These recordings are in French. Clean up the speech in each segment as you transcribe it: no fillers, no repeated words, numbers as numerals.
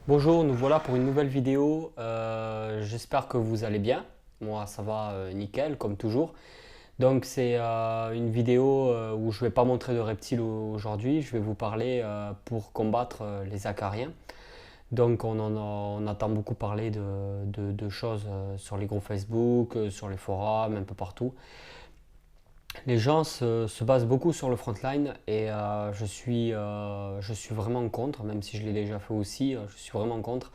Bonjour, nous voilà pour une nouvelle vidéo. J'espère que vous allez bien. Moi, ça va nickel, comme toujours. Donc, c'est une vidéo où je ne vais pas montrer de reptiles aujourd'hui. Je vais vous parler pour combattre les acariens. Donc, on entend beaucoup parler de choses sur les groupes Facebook, sur les forums, un peu partout. Les gens se basent beaucoup sur le frontline et je suis vraiment contre, même si je l'ai déjà fait aussi, je suis vraiment contre.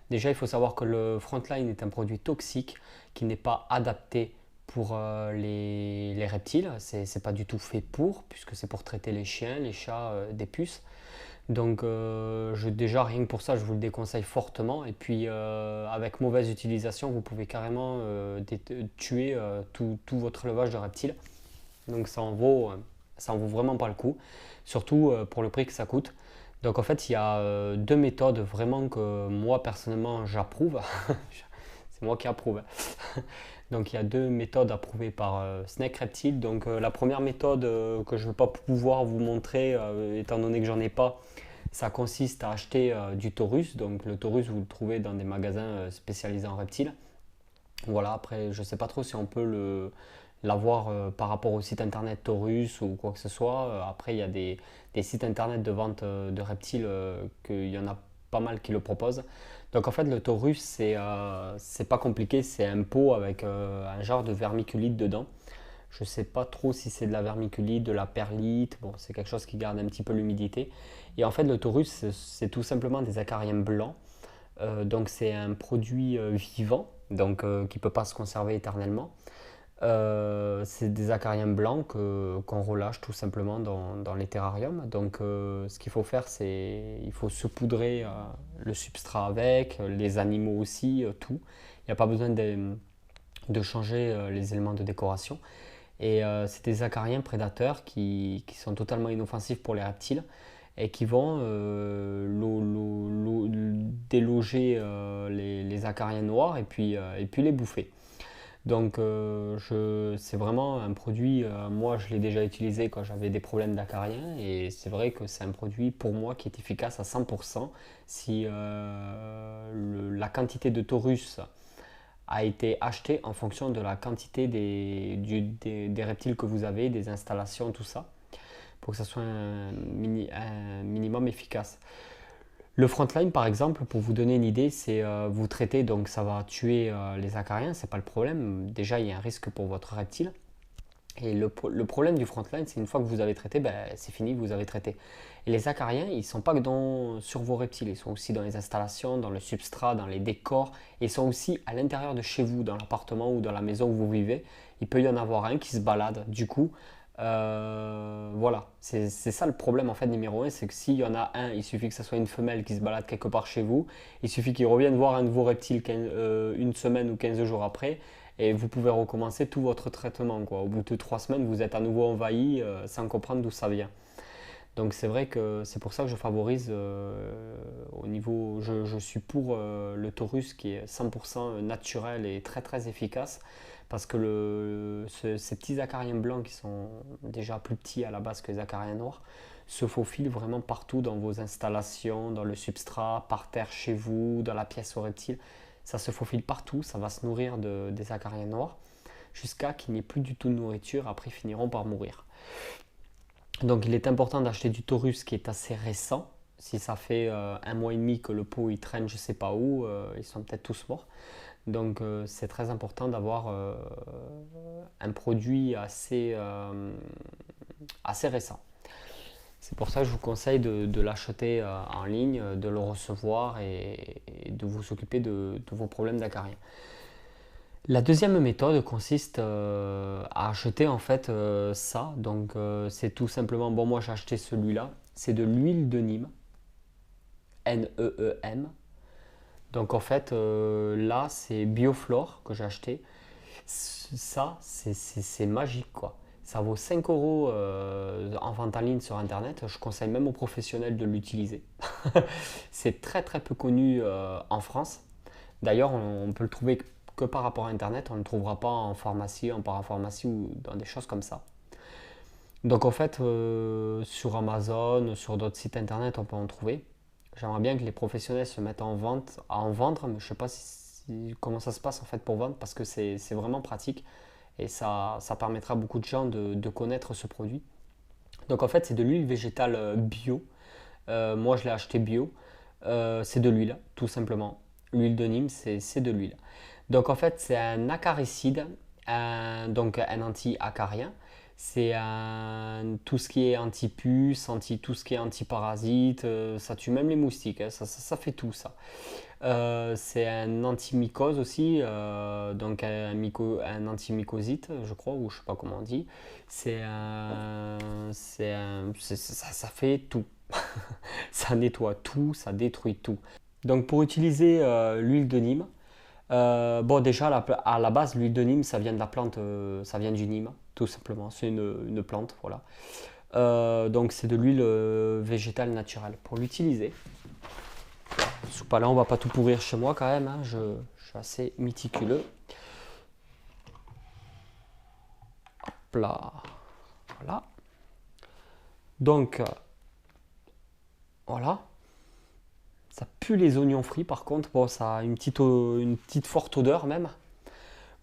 Déjà, il faut savoir que le frontline est un produit toxique qui n'est pas adapté pour les reptiles. C'est pas du tout fait pour, puisque c'est pour traiter les chiens, les chats, des puces. Donc, déjà, rien que pour ça, je vous le déconseille fortement. Et puis, avec mauvaise utilisation, vous pouvez carrément tuer tout votre élevage de reptiles. Donc ça en vaut vraiment pas le coup, surtout pour le prix que ça coûte. Donc en fait, il y a deux méthodes vraiment que moi personnellement j'approuve. C'est moi qui approuve. Donc il y a deux méthodes approuvées par Snake Reptile. Donc la première méthode que je ne vais pas pouvoir vous montrer, étant donné que j'en ai pas, ça consiste à acheter du taurus. Donc le taurus, vous le trouvez dans des magasins spécialisés en reptiles. Voilà, après, je sais pas trop si on peut l'avoir par rapport au site internet Taurus ou quoi que ce soit. Après, il y a des sites internet de vente de reptiles qu'il y en a pas mal qui le proposent. Donc en fait, le Taurus, c'est pas compliqué, c'est un pot avec un genre de vermiculite dedans. Je sais pas trop si c'est de la vermiculite, de la perlite, bon, c'est quelque chose qui garde un petit peu l'humidité. Et en fait, le Taurus, c'est tout simplement des acariens blancs. Donc c'est un produit vivant, donc qui ne peut pas se conserver éternellement. C'est des acariens blancs qu'on relâche tout simplement dans les terrariums. Donc ce qu'il faut faire, c'est il faut saupoudrer le substrat avec, les animaux aussi, tout. Il n'y a pas besoin de changer les éléments de décoration. Et c'est des acariens prédateurs qui sont totalement inoffensifs pour les reptiles et qui vont déloger les acariens noirs et puis les bouffer. Donc c'est vraiment un produit, moi je l'ai déjà utilisé quand j'avais des problèmes d'acariens et c'est vrai que c'est un produit pour moi qui est efficace à 100% si la quantité de taurus a été achetée en fonction de la quantité des reptiles que vous avez, des installations, tout ça, pour que ça soit un minimum efficace. Le frontline, par exemple, pour vous donner une idée, c'est vous traitez, donc ça va tuer les acariens, c'est pas le problème. Déjà, il y a un risque pour votre reptile. Et le problème du frontline, c'est une fois que vous avez traité, ben, c'est fini, vous avez traité. Et les acariens, ils ne sont pas que sur vos reptiles, ils sont aussi dans les installations, dans le substrat, dans les décors, et ils sont aussi à l'intérieur de chez vous, dans l'appartement ou dans la maison où vous vivez. Il peut y en avoir un qui se balade. Du coup, voilà, c'est ça le problème en fait numéro un, c'est que s'il y en a un, il suffit que ce soit une femelle qui se balade quelque part chez vous, il suffit qu'il revienne voir un de vos reptiles une semaine ou 15 jours après, et vous pouvez recommencer tout votre traitement, quoi. Au bout de 3 semaines, vous êtes à nouveau envahi sans comprendre d'où ça vient. Donc c'est vrai que c'est pour ça que je favorise au niveau, je suis pour le Taurus qui est 100% naturel et très très efficace parce que ces petits acariens blancs qui sont déjà plus petits à la base que les acariens noirs se faufilent vraiment partout dans vos installations, dans le substrat, par terre chez vous, dans la pièce aux reptiles. Ça se faufile partout, ça va se nourrir des acariens noirs jusqu'à qu'il n'y ait plus du tout de nourriture, après ils finiront par mourir. Donc il est important d'acheter du taurus qui est assez récent. Si ça fait un mois et demi que le pot il traîne je sais pas où, ils sont peut-être tous morts. Donc c'est très important d'avoir un produit assez récent. C'est pour ça que je vous conseille de l'acheter en ligne, de le recevoir et de vous occuper de vos problèmes d'acariens. La deuxième méthode consiste à acheter en fait ça. Donc c'est tout simplement, bon moi j'ai acheté celui-là, c'est de l'huile de Nîmes, Neem. Donc en fait là c'est Bioflore que j'ai acheté. Ça c'est magique quoi. Ça vaut 5 euros en vente en ligne sur internet. Je conseille même aux professionnels de l'utiliser. C'est très très peu connu en France. D'ailleurs, on peut le trouver que par rapport à Internet, on ne le trouvera pas en pharmacie, en parapharmacie ou dans des choses comme ça. Donc en fait, sur Amazon, sur d'autres sites Internet, on peut en trouver. J'aimerais bien que les professionnels se mettent à en vendre, mais je sais pas comment ça se passe en fait pour vendre parce que c'est vraiment pratique et ça permettra à beaucoup de gens de connaître ce produit. Donc en fait, c'est de l'huile végétale bio. Moi, je l'ai acheté bio. C'est de l'huile, tout simplement. L'huile de Nîmes, c'est de l'huile. Donc en fait, c'est un acaricide, donc un anti-acarien. Tout ce qui est anti-puce, tout ce qui est anti-parasite, ça tue même les moustiques, hein, ça fait tout ça. C'est un antimycose aussi, donc un antimycosite, je crois, ou je sais pas comment on dit. Ça fait tout. Ça nettoie tout, ça détruit tout. Donc pour utiliser l'huile de Nîmes, bon déjà à la base l'huile de Nîmes ça vient de la plante, ça vient du Nîmes, tout simplement. C'est une plante, voilà. Donc c'est de l'huile végétale naturelle. Pour l'utiliser, là on va pas tout pourrir chez moi quand même, hein, je suis assez méticuleux. Hop là, voilà. Donc voilà. Ça pue les oignons frits par contre, bon, ça a une petite forte odeur même.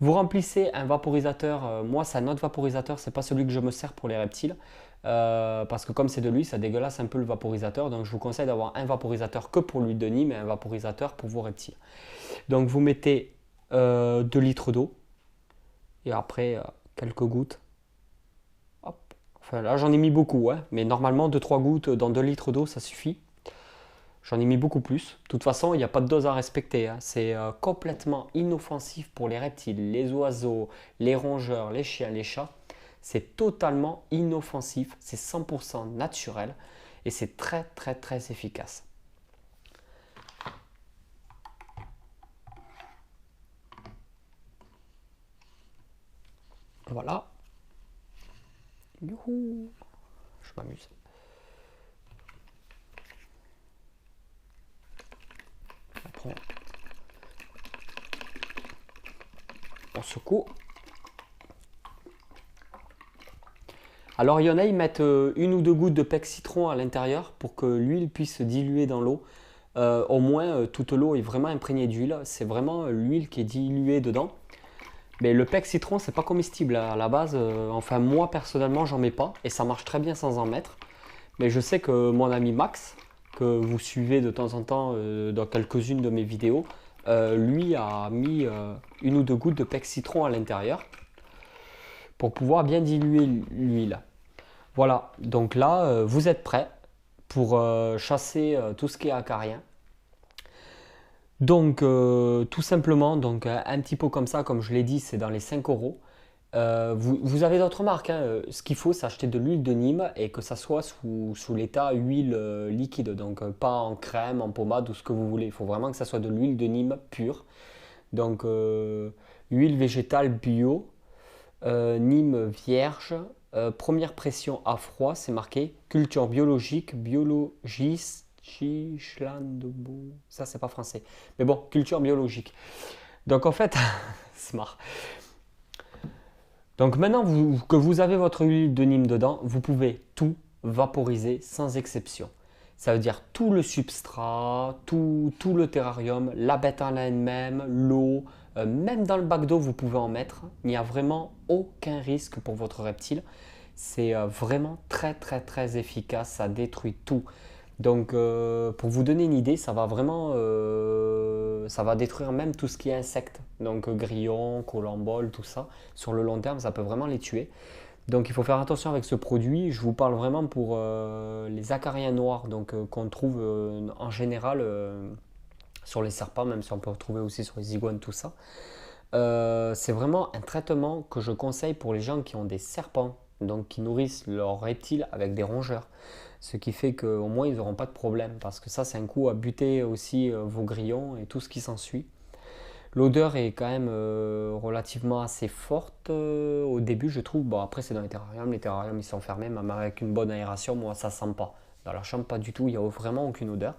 Vous remplissez un vaporisateur, moi c'est un autre vaporisateur, c'est pas celui que je me sers pour les reptiles, parce que comme c'est de l'huile, ça dégueulasse un peu le vaporisateur, donc je vous conseille d'avoir un vaporisateur que pour l'huile de Nîmes et un vaporisateur pour vos reptiles. Donc vous mettez 2 litres d'eau et après quelques gouttes. Hop. Enfin là j'en ai mis beaucoup, hein, mais normalement 2-3 gouttes dans 2 litres d'eau ça suffit. J'en ai mis beaucoup plus. De toute façon, il n'y a pas de dose à respecter, hein. C'est complètement inoffensif pour les reptiles, les oiseaux, les rongeurs, les chiens, les chats. C'est totalement inoffensif, c'est 100% naturel et c'est très très très efficace. Voilà. Youhou. Je m'amuse. Après, on secoue. Alors il y en a, ils mettent 1 ou 2 gouttes de pec citron à l'intérieur pour que l'huile puisse se diluer dans l'eau. Au moins, toute l'eau est vraiment imprégnée d'huile. C'est vraiment l'huile qui est diluée dedans. Mais le pec citron, c'est pas comestible à la base. Enfin, moi personnellement, j'en mets pas et ça marche très bien sans en mettre. Mais je sais que mon ami Max, que vous suivez de temps en temps dans quelques-unes de mes vidéos, lui a mis 1 ou 2 gouttes de pec citron à l'intérieur pour pouvoir bien diluer l'huile. Voilà, donc là, vous êtes prêts pour chasser tout ce qui est acarien. Donc, tout simplement, donc, un petit pot comme ça, comme je l'ai dit, c'est dans les 5 euros. Vous avez d'autres marques, hein. Ce qu'il faut, c'est acheter de l'huile de Nîmes et que ça soit sous l'état huile liquide. Donc, pas en crème, en pommade ou ce que vous voulez. Il faut vraiment que ça soit de l'huile de Nîmes pure. Donc, huile végétale bio. Nîmes vierge, première pression à froid, c'est marqué culture biologique, biologiste, Chichlandebo. Ça, c'est pas français. Mais bon, culture biologique. Donc en fait, c'est marrant. Donc maintenant que vous avez votre huile de Nîmes dedans, vous pouvez tout vaporiser sans exception. Ça veut dire tout le substrat, tout le terrarium, la bête en elle-même, l'eau, même dans le bac d'eau vous pouvez en mettre. Il n'y a vraiment aucun risque pour votre reptile. C'est vraiment très très très efficace, ça détruit tout. Donc pour vous donner une idée, ça va vraiment ça va détruire même tout ce qui est insectes. Donc grillons, colamboles, tout ça. Sur le long terme, ça peut vraiment les tuer. Donc il faut faire attention avec ce produit. Je vous parle vraiment pour les acariens noirs donc qu'on trouve en général sur les serpents, même si on peut retrouver aussi sur les iguanes, tout ça. C'est vraiment un traitement que je conseille pour les gens qui ont des serpents, donc qui nourrissent leurs reptiles avec des rongeurs. Ce qui fait qu'au moins ils n'auront pas de problème, parce que ça c'est un coup à buter aussi vos grillons et tout ce qui s'ensuit. L'odeur est quand même relativement assez forte au début, je trouve. Bon, après, c'est dans les terrariums ils sont fermés, même avec une bonne aération, moi ça sent pas. Dans la chambre, pas du tout, il n'y a vraiment aucune odeur.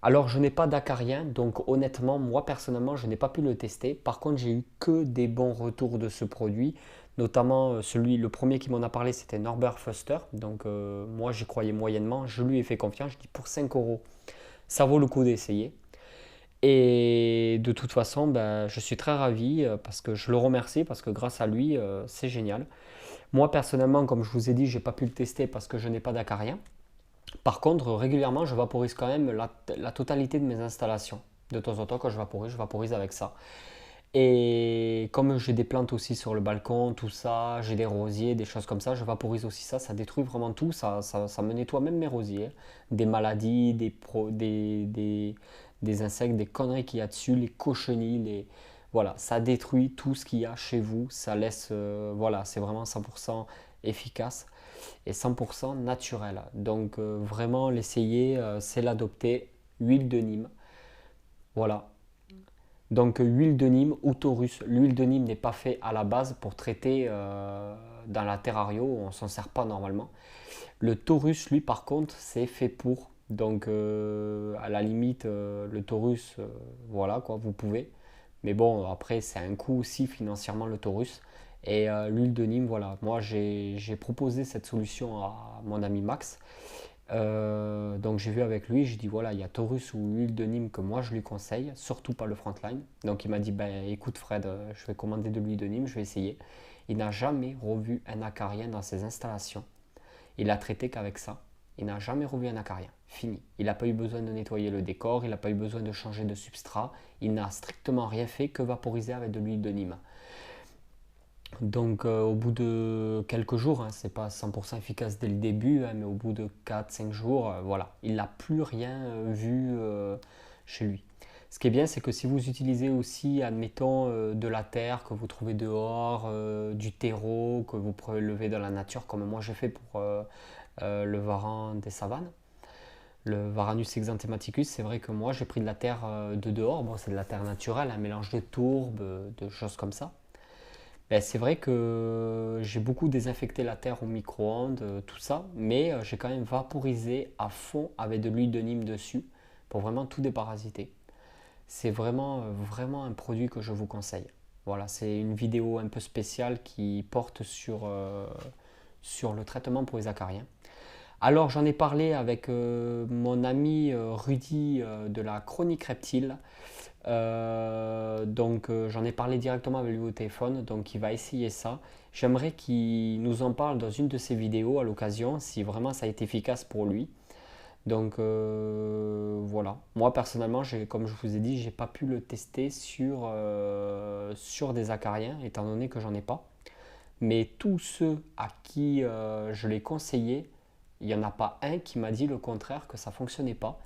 Alors, je n'ai pas d'acarien, donc honnêtement, moi personnellement, je n'ai pas pu le tester. Par contre, j'ai eu que des bons retours de ce produit, notamment le premier qui m'en a parlé, c'était Norbert Foster. Donc, moi, j'y croyais moyennement. Je lui ai fait confiance. Je dis pour 5 euros, ça vaut le coup d'essayer. Et de toute façon, ben, je suis très ravi parce que je le remercie parce que grâce à lui, c'est génial. Moi personnellement, comme je vous ai dit, j'ai pas pu le tester parce que je n'ai pas d'acarien. Par contre, régulièrement, je vaporise quand même la totalité de mes installations. De temps en temps, quand je vaporise avec ça. Et comme j'ai des plantes aussi sur le balcon, tout ça, j'ai des rosiers, des choses comme ça, je vaporise aussi ça. Ça détruit vraiment tout. Ça me nettoie même mes rosiers. Des maladies, des insectes, des conneries qu'il y a dessus, les cochenilles, voilà, ça détruit tout ce qu'il y a chez vous. Ça laisse, voilà, c'est vraiment 100% efficace et 100% naturel. Donc vraiment l'essayer, c'est l'adopter. Huile de Nîmes, voilà. Donc huile de Nîmes ou taurus. L'huile de Nîmes n'est pas faite à la base pour traiter dans la terrario, on s'en sert pas normalement. Le taurus, lui par contre, c'est fait pour. Donc à la limite, le taurus, voilà quoi, vous pouvez. Mais bon, après c'est un coût aussi financièrement le taurus. Et l'huile de Nîmes, voilà, moi j'ai proposé cette solution à mon ami Max. Donc j'ai vu avec lui, j'ai dit voilà, il y a Taurus ou l'huile de Nîmes que moi je lui conseille, surtout pas le Frontline. Donc il m'a dit ben écoute Fred, je vais commander de l'huile de Nîmes, je vais essayer. Il n'a jamais revu un acarien dans ses installations. Il a traité qu'avec ça. Il n'a jamais revu un acarien. Fini. Il n'a pas eu besoin de nettoyer le décor, il n'a pas eu besoin de changer de substrat. Il n'a strictement rien fait que vaporiser avec de l'huile de Nîmes. Donc au bout de quelques jours, hein, c'est pas 100% efficace dès le début, hein, mais au bout de 4-5 jours, voilà, il n'a plus rien vu chez lui. Ce qui est bien, c'est que si vous utilisez aussi, admettons, de la terre que vous trouvez dehors, du terreau que vous prélevez dans la nature, comme moi j'ai fait pour le varan des savanes, le Varanus exanthematicus, c'est vrai que moi j'ai pris de la terre de dehors, bon c'est de la terre naturelle, un mélange de tourbe, de choses comme ça. Ben, c'est vrai que j'ai beaucoup désinfecté la terre au micro-ondes, tout ça, mais j'ai quand même vaporisé à fond avec de l'huile de Nîmes dessus pour vraiment tout déparasiter. C'est vraiment, vraiment un produit que je vous conseille. Voilà, c'est une vidéo un peu spéciale qui porte sur le traitement pour les acariens. Alors j'en ai parlé avec mon ami Rudy de la Chronique Reptile. J'en ai parlé directement avec lui au téléphone, donc il va essayer ça. J'aimerais qu'il nous en parle dans une de ses vidéos à l'occasion, si vraiment ça a été efficace pour lui. Donc voilà. Moi personnellement, comme je vous ai dit, j'ai pas pu le tester sur des acariens, étant donné que j'en ai pas. Mais tous ceux à qui je l'ai conseillé, il n'y en a pas un qui m'a dit le contraire, que ça fonctionnait pas.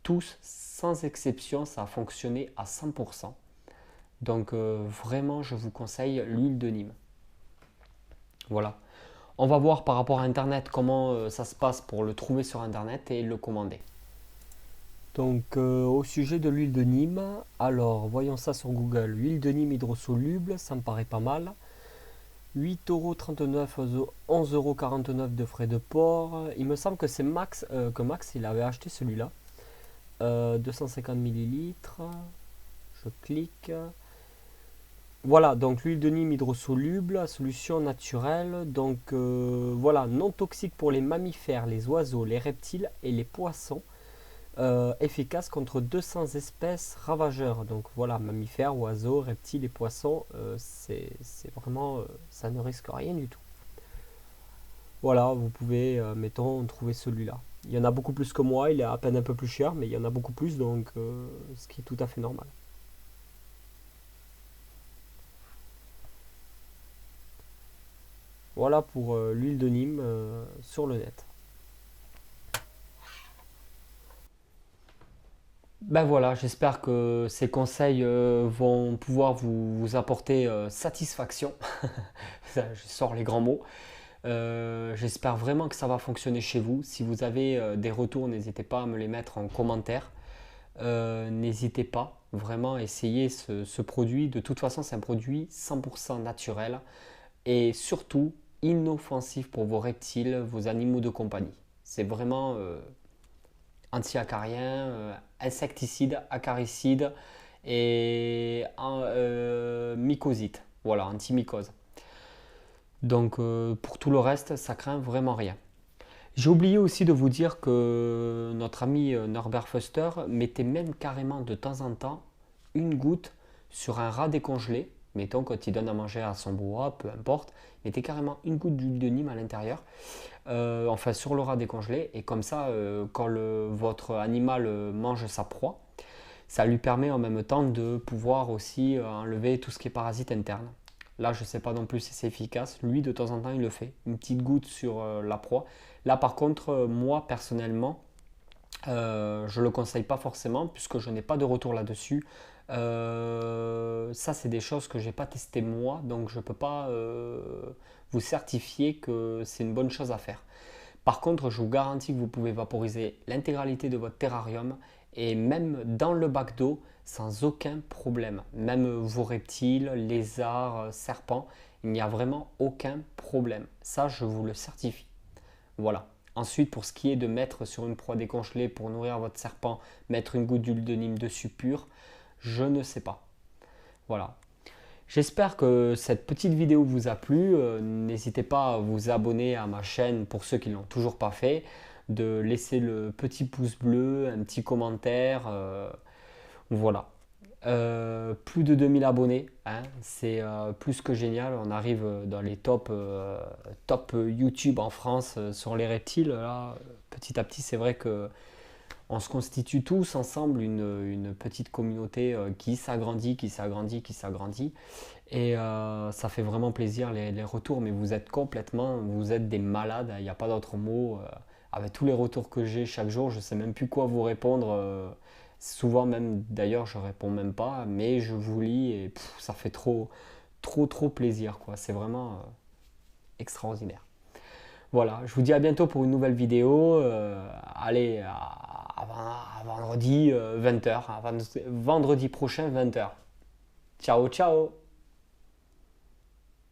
Tous, sans exception, ça a fonctionné à 100%. Donc vraiment, je vous conseille l'huile de Nîmes. Voilà. On va voir par rapport à Internet comment ça se passe pour le trouver sur Internet et le commander. Donc au sujet de l'huile de Nîmes, alors voyons ça sur Google. Huile de Nîmes hydrosoluble, ça me paraît pas mal. 8,39 €, 11,49 € de frais de port. Il me semble que c'est Max, il avait acheté celui-là. 250 millilitres. Je clique. Voilà, donc l'huile de Nîmes hydrosoluble, solution naturelle. Donc voilà, non toxique pour les mammifères, les oiseaux, les reptiles et les poissons. Efficace contre 200 espèces ravageurs. Donc voilà, mammifères, oiseaux, reptiles et poissons, c'est vraiment, ça ne risque rien du tout. Voilà, vous pouvez, mettons, trouver celui-là. Il y en a beaucoup plus que moi, il est à peine un peu plus cher, mais il y en a beaucoup plus, donc ce qui est tout à fait normal. Voilà pour l'huile de Nîmes sur le net. Ben voilà, j'espère que ces conseils vont pouvoir vous apporter satisfaction. Je sors les grands mots. J'espère vraiment que ça va fonctionner chez vous. Si vous avez des retours, n'hésitez pas à me les mettre en commentaire. N'hésitez pas, vraiment, essayer ce produit. De toute façon, c'est un produit 100% naturel et surtout inoffensif pour vos reptiles, vos animaux de compagnie. C'est vraiment anti-acarien, insecticide, acaricide et mycosite. Voilà, antimycose. Donc pour tout le reste, ça craint vraiment rien. J'ai oublié aussi de vous dire que notre ami Norbert Foster mettait même carrément de temps en temps une goutte sur un rat décongelé. Mettons quand il donne à manger à son boa, peu importe, il mettait carrément une goutte d'huile de Nîmes à l'intérieur, enfin sur le rat décongelé, et comme ça, quand votre animal mange sa proie, ça lui permet en même temps de pouvoir aussi enlever tout ce qui est parasite interne. Là, je ne sais pas non plus si c'est efficace. Lui, de temps en temps, il le fait. Une petite goutte sur la proie. Là, par contre, moi, personnellement, je ne le conseille pas forcément puisque je n'ai pas de retour là-dessus. Ça, c'est des choses que je n'ai pas testées moi, donc je ne peux pas vous certifier que c'est une bonne chose à faire. Par contre, je vous garantis que vous pouvez vaporiser l'intégralité de votre terrarium et même dans le bac d'eau sans aucun problème. Même vos reptiles, lézards, serpents, il n'y a vraiment aucun problème. Ça, je vous le certifie. Voilà. Ensuite, pour ce qui est de mettre sur une proie décongelée pour nourrir votre serpent, mettre une goutte d'huile de Nîmes dessus pure, je ne sais pas. Voilà. J'espère que cette petite vidéo vous a plu. N'hésitez pas à vous abonner à ma chaîne pour ceux qui ne l'ont toujours pas fait, de laisser le petit pouce bleu, un petit commentaire. Voilà. Plus de 2000 abonnés, hein, c'est plus que génial. On arrive dans les top YouTube en France sur les reptiles. Là, petit à petit, c'est vrai que on se constitue tous ensemble une petite communauté qui s'agrandit, qui s'agrandit, qui s'agrandit. Et ça fait vraiment plaisir les retours, mais vous êtes des malades, il n'y a pas d'autre mot. Avec tous les retours que j'ai chaque jour, je ne sais même plus quoi vous répondre. Souvent même, d'ailleurs, je réponds même pas, mais je vous lis et ça fait trop plaisir, quoi. C'est vraiment extraordinaire. Voilà, je vous dis à bientôt pour une nouvelle vidéo. Allez, à vendredi 20h, vendredi prochain 20h. Ciao, ciao!